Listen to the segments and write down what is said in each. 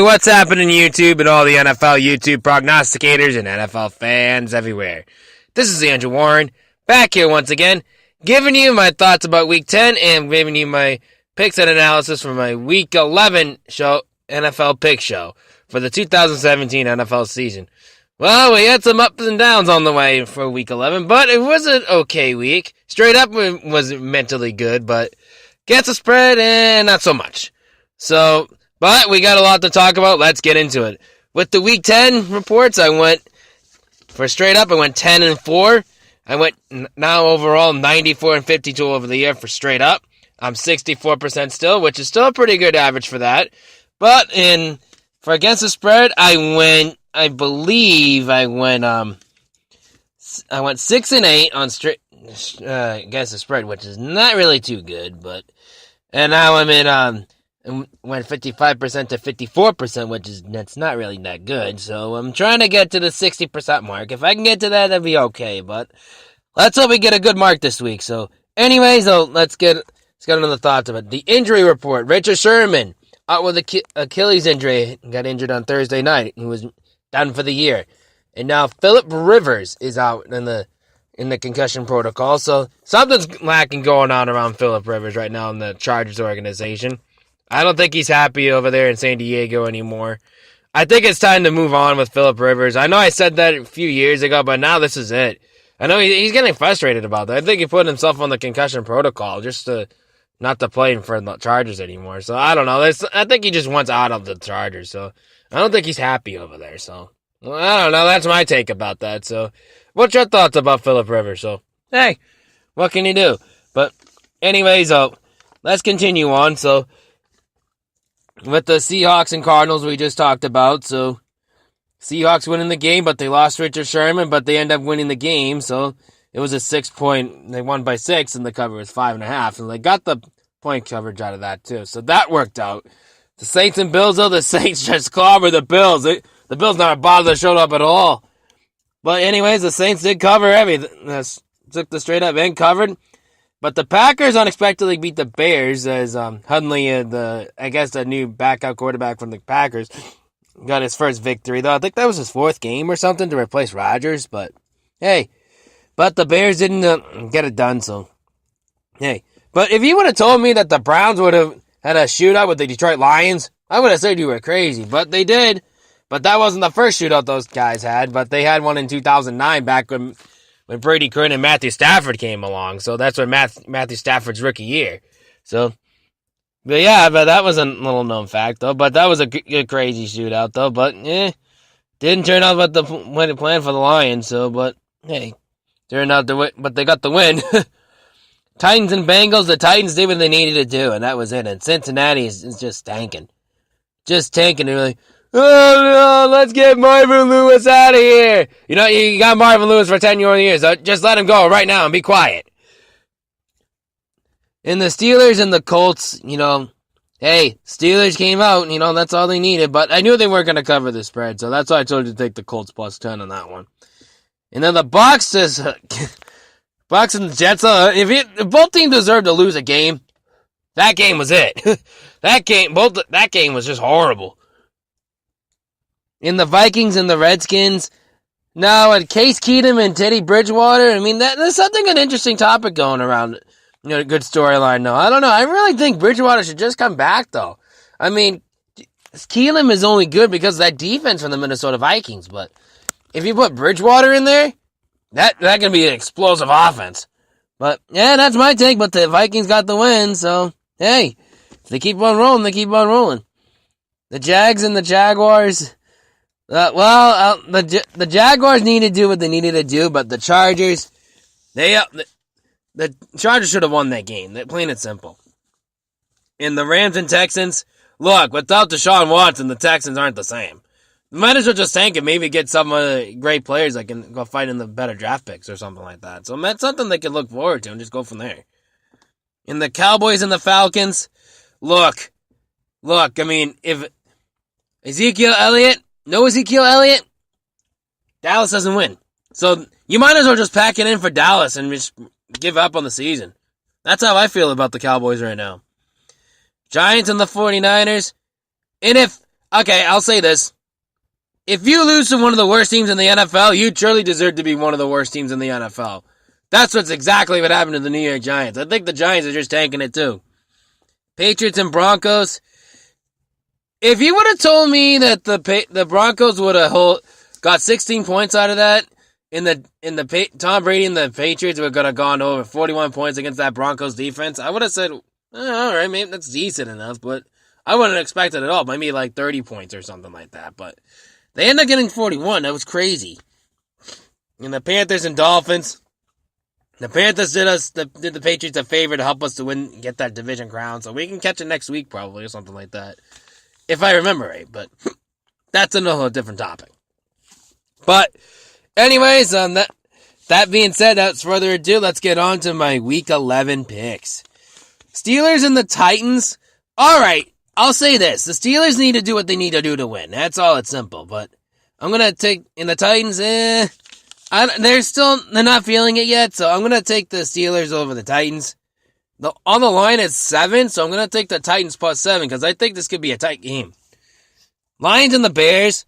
what's happening YouTube and all the NFL YouTube prognosticators and NFL fans everywhere? This is Andrew Warren, back here once again, giving you my thoughts about Week 10 and giving you my picks and analysis for my Week 11 show, NFL Pick Show, for the 2017 NFL season. Well, we had some ups and downs on the way for Week 11, but it was an okay week. Straight up was mentally good, but against the spread, not so much. But we got a lot to talk about. Let's get into it. With the Week 10 reports, I went 10-4. I went now overall 94-52 over the year for straight up. I'm 64% still, which is still a pretty good average for that. But for against the spread, I went 6-8 on straight against the spread, which is not really too good. And now I'm in went 55% to 54%, that's not really that good. So I'm trying to get to the 60% mark. If I can get to that, that'd be okay. But let's hope we get a good mark this week. So, anyways, let's get into the thoughts of it. The injury report: Richard Sherman out with Achilles injury, got injured on Thursday night. He was done for the year. And now Philip Rivers is out in the concussion protocol. So something's lacking going on around Philip Rivers right now in the Chargers organization. I don't think he's happy over there in San Diego anymore. I think it's time to move on with Philip Rivers. I know I said that a few years ago, but now this is it. I know he's getting frustrated about that. I think he put himself on the concussion protocol just not to play for the Chargers anymore. So I don't know. I think he just wants out of the Chargers. So I don't think he's happy over there. So I don't know. That's my take about that. So what's your thoughts about Philip Rivers? So hey, what can you do? But anyways, let's continue on. So with the Seahawks and Cardinals we just talked about, so Seahawks winning the game, but they lost Richard Sherman, but they end up winning the game, so it was a 6-point, they won by 6, and the cover was 5.5, and they got the point coverage out of that too, so that worked out. The Saints and Bills, though, the Saints just clobbered the Bills. The Bills not a bother that showed up at all. But anyways, the Saints did cover everything, took the straight up and covered. But the Packers unexpectedly beat the Bears as Hundley, the new backup quarterback from the Packers, got his first victory. Though I think that was his 4th game or something to replace Rodgers. But hey, the Bears didn't get it done. So hey, but if you would have told me that the Browns would have had a shootout with the Detroit Lions, I would have said you were crazy. But they did. But that wasn't the first shootout those guys had. But they had one in 2009 back when Brady Quinn and Matthew Stafford came along. So that's when Matthew Stafford's rookie year. So, but that was a little known fact, though. But that was a crazy shootout, though. But, didn't turn out what the plan for the Lions. So, but, hey, turned out to win, but they got the win. Titans and Bengals, the Titans did what they needed to do, and that was it. And Cincinnati is just tanking. Just tanking. They're like, oh, no, let's get Marvin Lewis out of here. You know, you got Marvin Lewis for 10 more years. So just let him go right now and be quiet. And the Steelers and the Colts, hey, Steelers came out, that's all they needed. But I knew they weren't going to cover the spread, so that's why I told you to take the Colts plus 10 on that one. And then the Bucs Bucs and the Jets, if both teams deserve to lose a game, that game was it. That game was just horrible. In the Vikings and the Redskins, now at Case Keenum and Teddy Bridgewater, I mean, there's an interesting topic going around. A good storyline, though. I don't know. I really think Bridgewater should just come back, though. I mean, Keenum is only good because of that defense from the Minnesota Vikings, but if you put Bridgewater in there, that can be an explosive offense. But, yeah, that's my take, but the Vikings got the win, so, hey, if they keep on rolling, they keep on rolling. The Jags and the Jaguars... the Jaguars need to do what they needed to do, but the Chargers, the Chargers should have won that game. They're plain and simple. And the Rams and Texans, look, without Deshaun Watson, the Texans aren't the same. Might as well just tank it, maybe get some great players that can go fight in the better draft picks or something like that. So that's something they can look forward to and just go from there. And the Cowboys and the Falcons, look, I mean, if Ezekiel Elliott, Dallas doesn't win. So you might as well just pack it in for Dallas and just give up on the season. That's how I feel about the Cowboys right now. Giants and the 49ers. And if Okay, I'll say this. If you lose to one of the worst teams in the NFL, you truly deserve to be one of the worst teams in the NFL. That's what's exactly what happened to the New York Giants. I think the Giants are just tanking it too. Patriots and Broncos. If you would have told me that the Broncos would have got 16 points out of that, Tom Brady and the Patriots were going to gone over 41 points against that Broncos defense, I would have said, all right, maybe that's decent enough, but I wouldn't expect it at all. Maybe like 30 points or something like that, but they ended up getting 41. That was crazy. And the Panthers and Dolphins. The Panthers did the Patriots a favor to help us to win, get that division crown, so we can catch it next week probably or something like that, if I remember right. But that's another different topic. But anyways, that being said, without further ado, let's get on to my Week 11 picks. Steelers and the Titans. All right, I'll say this: the Steelers need to do what they need to do to win. That's all. It's simple. But I'm gonna take in the Titans. They're not feeling it yet, so I'm gonna take the Steelers over the Titans. On the line is 7, so I'm gonna take the Titans plus 7 because I think this could be a tight game. Lions and the Bears.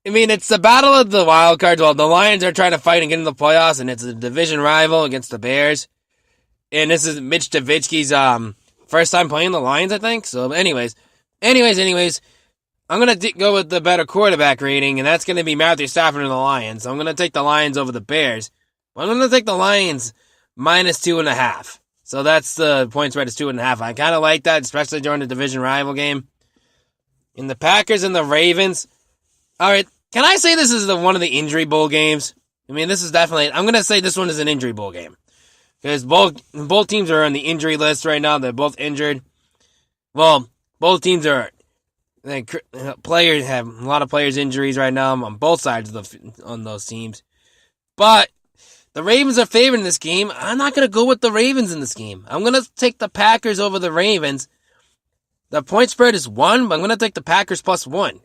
I mean, it's the battle of the wild cards. Well, the Lions are trying to fight and get into the playoffs, and it's a division rival against the Bears. And this is Mitch Trubisky's first time playing the Lions, I think. So, anyways, I'm going to go with the better quarterback rating, and that's going to be Matthew Stafford and the Lions. So I'm going to take the Lions over the Bears. I'm going to take the Lions minus 2.5. So that's the point spread is 2.5. I kind of like that, especially during the division rival game. In the Packers and the Ravens. All right, can I say this is one of the injury bowl games? I mean, this is definitely, I'm going to say this one is an injury bowl game. Because both teams are on the injury list right now. They're both injured. Well, both teams are, players have a lot of players injuries right now on both sides on those teams. But the Ravens are favored in this game. I'm not going to go with the Ravens in this game. I'm going to take the Packers over the Ravens. The point spread is 1, but I'm going to take the Packers plus 1.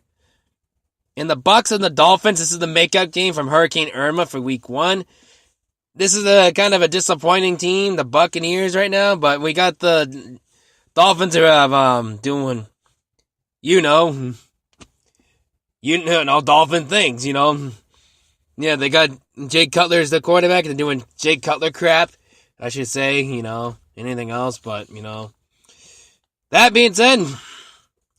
In the Bucks and the Dolphins, this is the makeup game from Hurricane Irma for Week 1. This is a kind of a disappointing team, the Buccaneers right now, but we got the Dolphins who have doing, Dolphin things, Yeah, they got Jay Cutler as the quarterback. They're doing Jay Cutler crap, I should say, anything else, but, That being said, I'm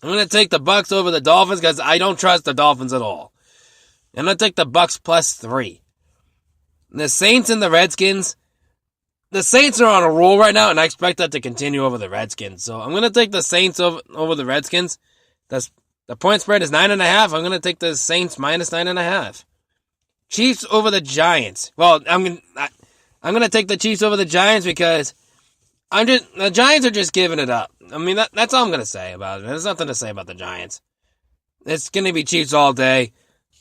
going to take the Bucks over the Dolphins because I don't trust the Dolphins at all. I'm going to take the Bucks plus 3. The Saints and the Redskins. The Saints are on a roll right now, and I expect that to continue over the Redskins. So I'm going to take the Saints over the Redskins. The point spread is 9.5. I'm going to take the Saints minus 9.5. Chiefs over the Giants. Well, I'm going to take the Chiefs over the Giants because the Giants are just giving it up. I mean, that's all I'm going to say about it. There's nothing to say about the Giants. It's going to be Chiefs all day.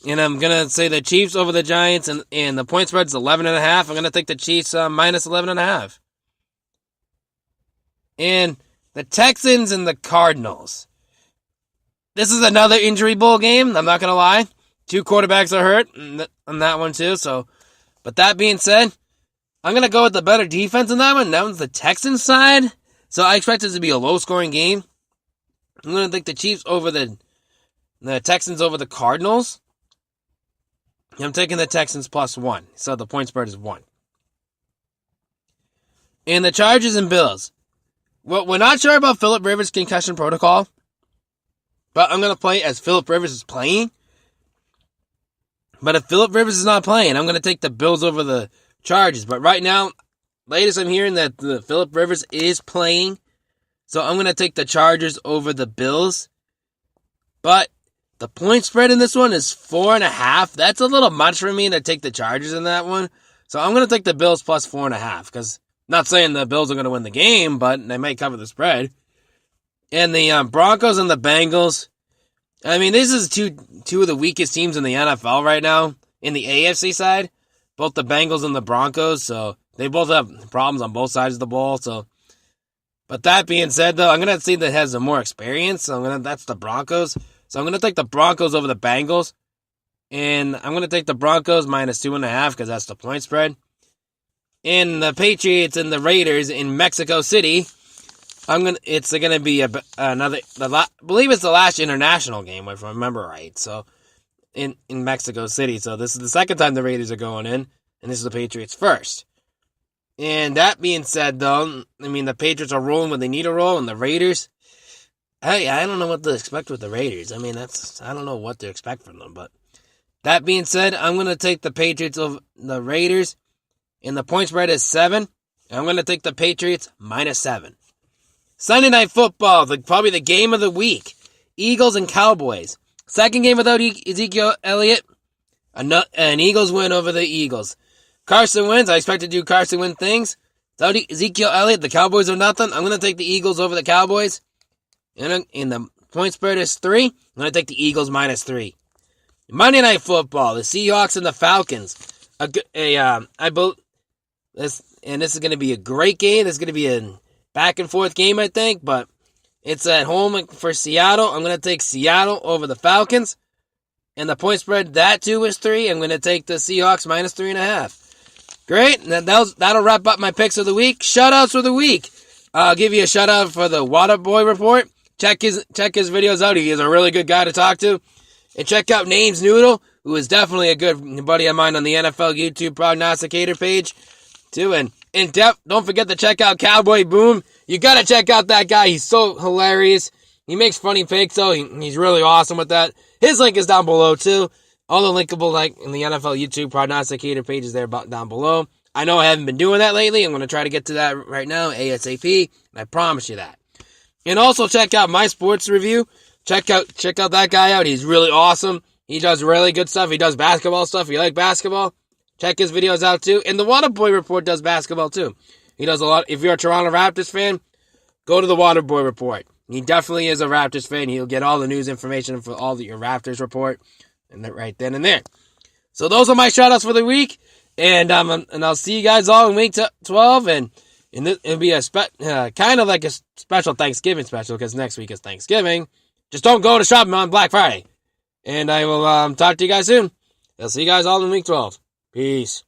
And I'm going to say the Chiefs over the Giants, and the point spread is 11.5. I'm going to take the Chiefs minus 11.5. And the Texans and the Cardinals. This is another injury bowl game, I'm not going to lie. 2 quarterbacks are hurt on that one too. But that being said, I'm going to go with the better defense in that one. That one's the Texans side. So I expect it to be a low-scoring game. I'm going to take the Chiefs over the Texans over the Cardinals. I'm taking the Texans plus 1. So the point spread is 1. And the Chargers and Bills. Well, we're not sure about Phillip Rivers' concussion protocol. But I'm going to play as Phillip Rivers is playing. But if Phillip Rivers is not playing, I'm going to take the Bills over the Chargers. But right now, latest I'm hearing that the Phillip Rivers is playing. So I'm going to take the Chargers over the Bills. But the point spread in this one is 4.5. That's a little much for me to take the Chargers in that one. So I'm going to take the Bills plus 4.5. Because not saying the Bills are going to win the game, but they might cover the spread. And the Broncos and the Bengals. I mean, this is two of the weakest teams in the NFL right now. In the AFC side. Both the Bengals and the Broncos. So they both have problems on both sides of the ball. But that being said, though, I'm going to see that has more experience. So that's the Broncos. So I'm going to take the Broncos over the Bengals. And I'm going to take the Broncos minus 2.5 because that's the point spread. And the Patriots and the Raiders in Mexico City. It's gonna be another. I believe it's the last international game, if I remember right. So in Mexico City. So this is the second time the Raiders are going in, and this is the Patriots' first. And that being said, though, I mean the Patriots are rolling when they need to roll, and the Raiders. Hey, I don't know what to expect with the Raiders. I mean, I don't know what to expect from them. But that being said, I'm gonna take the Patriots over the Raiders, and the point spread is 7. I'm gonna take the Patriots -7. Sunday Night Football, probably the game of the week. Eagles and Cowboys. Second game without Ezekiel Elliott. An Eagles win over the Eagles. Carson wins. I expect to do Carson win things. Without Ezekiel Elliott, the Cowboys are nothing. I'm going to take the Eagles over the Cowboys. And the point spread is 3. I'm going to take the Eagles -3. Monday Night Football, the Seahawks and the Falcons. This is going to be a great game. This is going to be a back and forth game, I think, but it's at home for Seattle. I'm going to take Seattle over the Falcons. And the point spread, that too is 3. I'm going to take the Seahawks -3.5. Great. That'll wrap up my picks of the week. Shoutouts for the week. I'll give you a shout out for the Waterboy Report. Check his videos out. He is a really good guy to talk to. And check out Names Noodle, who is definitely a good buddy of mine on the NFL YouTube prognosticator page, too. And in depth, don't forget to check out Cowboy Boom. You gotta check out that guy. He's so hilarious. He makes funny picks, though. He's really awesome with that. His link is down below, too. All the linkable in the NFL YouTube prognosticator pages there down below. I know I haven't been doing that lately. I'm going to try to get to that right now, ASAP. I promise you that. And also check out my sports review. Check out that guy out. He's really awesome. He does really good stuff. He does basketball stuff. If you like basketball, check his videos out too. And the Waterboy Report does basketball too. He does a lot. If you're a Toronto Raptors fan, go to the Waterboy Report. He definitely is a Raptors fan. He'll get all the news information for all your Raptors report, and right then and there. So those are my shoutouts for the week, and I'll see you guys all in week 12, and it'll be a kind of like a special Thanksgiving special because next week is Thanksgiving. Just don't go to shopping on Black Friday, and I will talk to you guys soon. I'll see you guys all in week 12. Peace.